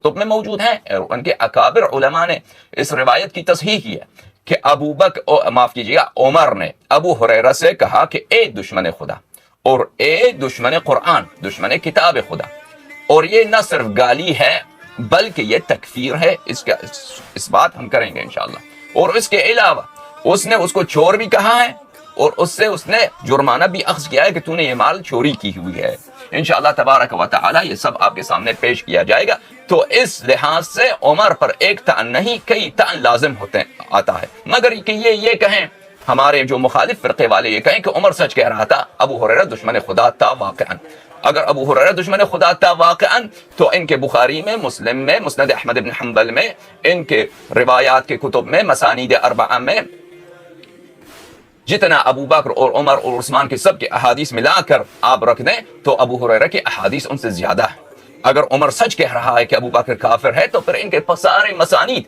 کتب میں موجود ہیں، اور ان کے اکابر علماء نے اس روایت کی تصحیح کی ہے کہ ابو بکر معاف کیجیے گا عمر نے ابو ہریرہ سے کہا کہ اے دشمن خدا اور اے دشمن قرآن، دشمن کتاب خدا، اور یہ نہ صرف گالی ہے بلکہ یہ تکفیر ہے، اس بات ہم کریں گے انشاءاللہ۔ اور اس کے علاوہ اس نے اس کو چور بھی کہا ہے، اور اس نے جرمانہ بھی اخذ کیا ہے کہ تو نے یہ مال چوری کی ہوئی ہے۔ انشاءاللہ تبارک و تعالی یہ سب آپ کے سامنے پیش کیا جائے گا۔ تو اس لحاظ سے عمر پر ایک طعن نہیں کئی طعن لازم آتا ہے، مگر کہ یہ کہیں ہمارے جو مخالف فرقے والے یہ کہیں کہ عمر سچ کہہ رہا تھا، ابو ہریرہ دشمن خدا تھا واقعاً۔ اگر ابو ہریرہ دشمن خدا تھا واقعاً تو ان کے بخاری میں، مسلم میں، مسند احمد بن حنبل میں، ان کے روایات کے کتب میں، مسانید اربعہ میں جتنا ابو بکر اور عمر اور عثمان کے سب کے احادیث ملا کر آپ رکھ دیں تو ابو ہریرہ کی احادیث ان سے زیادہ ہے۔ اگر عمر سچ کہہ رہا ہے کہ ابو بکر کافر ہے تو پھر ان کے سارے مسانید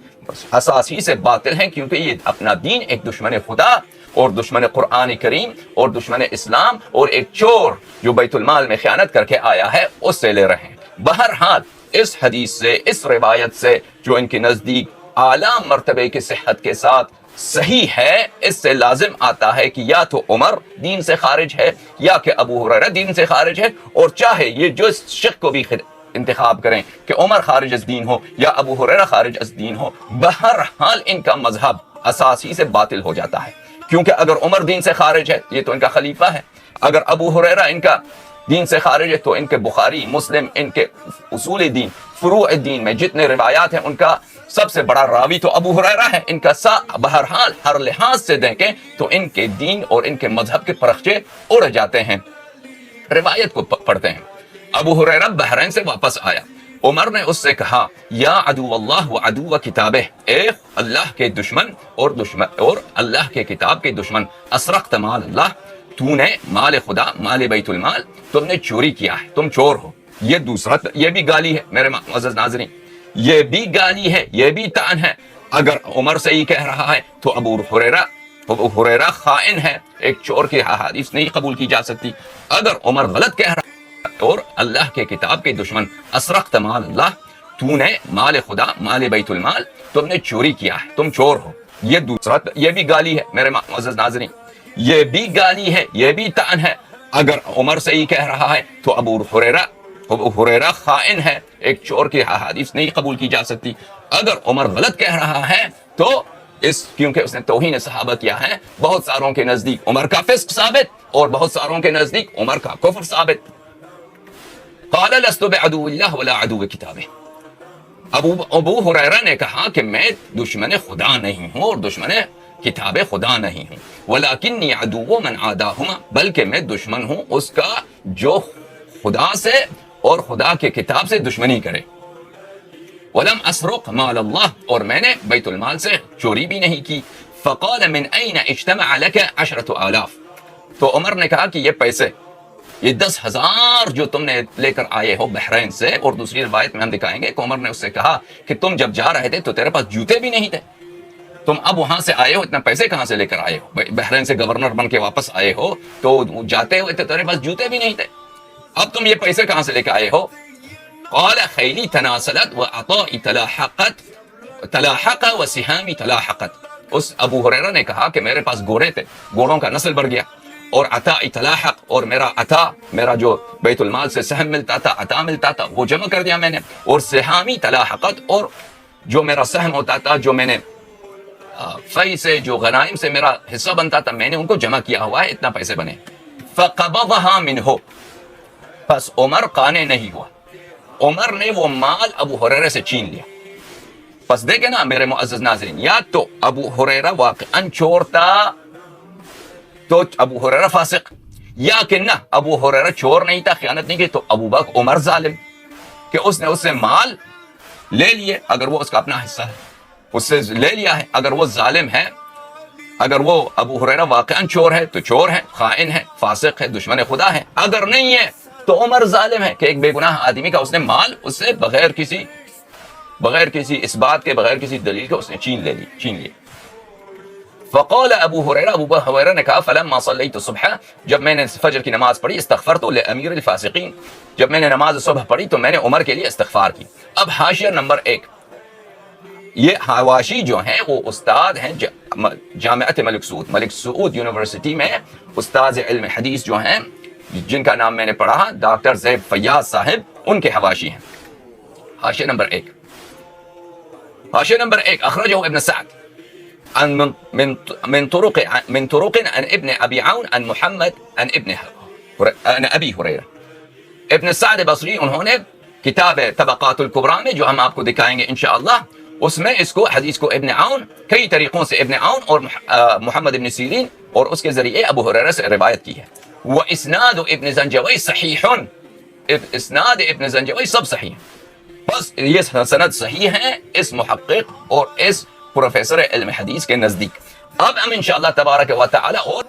اساسی سے باطل ہیں، کیونکہ یہ اپنا دین ایک دشمن خدا اور دشمن قرآن کریم اور دشمن اسلام اور ایک چور جو بیت المال میں خیانت کر کے آیا ہے اس سے لے رہے ہیں۔ بہرحال اس حدیث سے، اس روایت سے جو ان کے نزدیک اعلیٰ مرتبے کی صحت کے ساتھ صحیح ہے، اس سے لازم آتا ہے کہ یا تو عمر دین سے خارج ہے یا کہ ابو ہریرہ دین سے خارج ہے، اور چاہے یہ جو شخص کو بھی انتخاب کریں کہ عمر خارج از دین ہو یا ابو ہریرہ خارج از دین ہو، بہرحال ان کا مذہب اساسی سے باطل ہو جاتا ہے، کیونکہ اگر عمر دین سے خارج ہے یہ تو ان کا خلیفہ ہے، اگر ابو ہریرہ ان کا دین سے خارج ہے تو ان کے بخاری، مسلم، ان کے اصول دین، فروع دین میں جتنے روایات ہیں ان کا سب سے بڑا راوی تو ابو ہریرہ ہے۔ ان کا بہرحال ہر لحاظ سے دیکھیں تو ان کے دین اور ان کے مذہب کے پرخچے اڑ جاتے ہیں۔ روایت کو پڑھتے ہیں، ابو ہریرہ بحرین سے واپس آیا، عمر نے اس سے کہا یا عدو اللہ و عدو کتابہ، اے اللہ کے دشمن اور اللہ کے کتاب کے دشمن، اسرقت مال اللہ، تو نے مال خدا، مال بیت المال تم نے چوری کیا ہے، تم چور ہو۔ یہ دوسرا، یہ بھی گالی ہے میرے معزز ناظرین، یہ بھی گالی ہے، یہ بھی طعن ہے۔ اگر عمر صحیح کہہ رہا ہے تو ابو ہریرہ خائن ہے، ایک چور کی احادیث نہیں قبول کی جا سکتی۔ اگر عمر غلط کہہ رہا ہے اور اللہ کے کتاب کے دشمن، اسرقت مال اللہ، تو نے مال خدا، مال بیت المال تم نے چوری کیا ہے، تم چور ہو۔ یہ دوسرا، یہ بھی گالی ہے میرے معزز ناظرین، یہ بھی گالی ہے، یہ بھی طعن ہے۔ اگر عمر صحیح کہہ رہا ہے تو ابو ہریرہ خائن ہے، ایک چور کی احادیث نہیں قبول کی جا سکتی۔ اگر عمر غلط کہہ رہا ہے تو کیونکہ اس نے توہین صحابہ کیا ہے، بہت ساروں کے نزدیک عمر کا فسق ثابت اور بہت ساروں کے نزدیک عمر کا کفر ثابت۔ قال لست بعدو اللہ ولا عدو کتابہ، ابو ہریرہ نے کہا کہ میں دشمن خدا نہیں ہوں اور دشمن کتاب خدا نہیں ہوں، ولیکنی عدو من عاداہما، بلکہ میں دشمن ہوں اس کا جو خدا سے اور خدا کے کتاب سے دشمنی کرے۔ ولم اسرق مال اللہ، اور میں نے بیت المال سے چوری بھی نہیں کی۔ فقال من این اجتمع لك 10,000، تو عمر نے کہا کہ یہ پیسے، یہ 10,000 جو تم نے لے کر آئے ہو بحرین سے، اور دوسری روایت میں ہم دکھائیں گے کہ عمر نے اس سے کہا کہ تم جب جا رہے تھے تو تیرے پاس جوتے بھی نہیں تھے، تم اب وہاں سے آئے ہو، اتنا پیسے کہاں سے لے کر آئے ہو؟ بحرین سے گورنر بن کے واپس آئے ہو تو جاتے ہوئے تو تیرے پاس جوتے بھی نہیں تھے، اب تم یہ پیسے کہاں سے لے کے آئے ہو؟ قال خیلی تناسلت وعطائی تلاحق وسہامی تلاحقت، اس ابو ہریرہ نے کہا کہ میرے پاس گھوڑے تھے، گھوڑوں کا نسل بڑھ گیا، اور عطائی تلاحق، اور میرا جو بیت المال سے سہم ملتا تھا، عطا ملتا تھا، وہ جمع کر دیا میں نے، اور سہامی تلاحقت، اور جو میرا سہم ہوتا تھا، جو میں نے فی سے، جو غنائم سے میرا حصہ بنتا تھا، میں نے ان کو جمع کیا ہوا ہے، اتنا پیسے بنے۔ فقبضها منه، پس عمر قانے نہیں ہوا، عمر نے وہ مال ابو ہریرہ سے چھین لیا۔ پس دیکھیں نا میرے معزز ناظرین، یا تو ابو ہریرہ واقعاً چور تھا تو ابو ہریرہ فاسق، یا کہ نہ ابو ہریرہ چور نہیں تھا، خیانت نہیں کی، تو ابو بکر عمر ظالم کہ اس نے اس سے مال لے لیے، اگر وہ اس کا اپنا حصہ ہے اس سے لے لیا ہے۔ اگر وہ ظالم ہے، اگر وہ ابو ہریرہ واقعاً چور ہے تو چور ہے، خائن ہے، فاسق ہے، دشمن خدا ہے۔ اگر نہیں ہے تو عمر ظالم ہے کہ ایک بے گناہ آدمی کا اس نے مال اس سے بغیر کسی اس بات کے، بغیر کسی دلیل کے اس نے چھین لیا۔ فقال ابو ہریرہ نے کہا فلما صلیت الصبح، جب میں نے فجر کی نماز پڑھی، استغفرت لامیر الفاسقین، جب میں نے نماز صبح پڑھی تو میں نے عمر کے لیے استغفار کی۔ اب حاشیہ نمبر 1، یہ حواشی جو ہیں وہ استاد ہیں جامعۃ ملک سعود یونیورسٹی میں استاد علم حدیث جو ہیں، جن کا نام میں نے پڑھا ڈاکٹر زیب فیاض صاحب، ان کے حواشی ہیں۔ حاشیہ نمبر 1، حاشیہ نمبر 1، اخرجہ ابن سعد من طرق عن ابن ابی عون عن محمد عن ابی ہریرہ۔ ابن سعد بصری انہوں نے کتاب طبقات الکبریٰ میں، جو ہم آپ کو دکھائیں گے انشاءاللہ، اس میں اس کو حدیث کو ابن عون کئی طریقوں سے ابن عون اور محمد ابن سیرین اور اس کے ذریعے ابو ہریرہ سے روایت کی ہے۔ واسناد ابن زنجوی صحیح، اسناد ابن زنجوی سب صحیح ہیں، بس یہ سند صحیح ہے اس محقق اور اس پروفیسر علم حدیث کے نزدیک۔ اب ہم انشاءاللہ تبارک و تعالی اور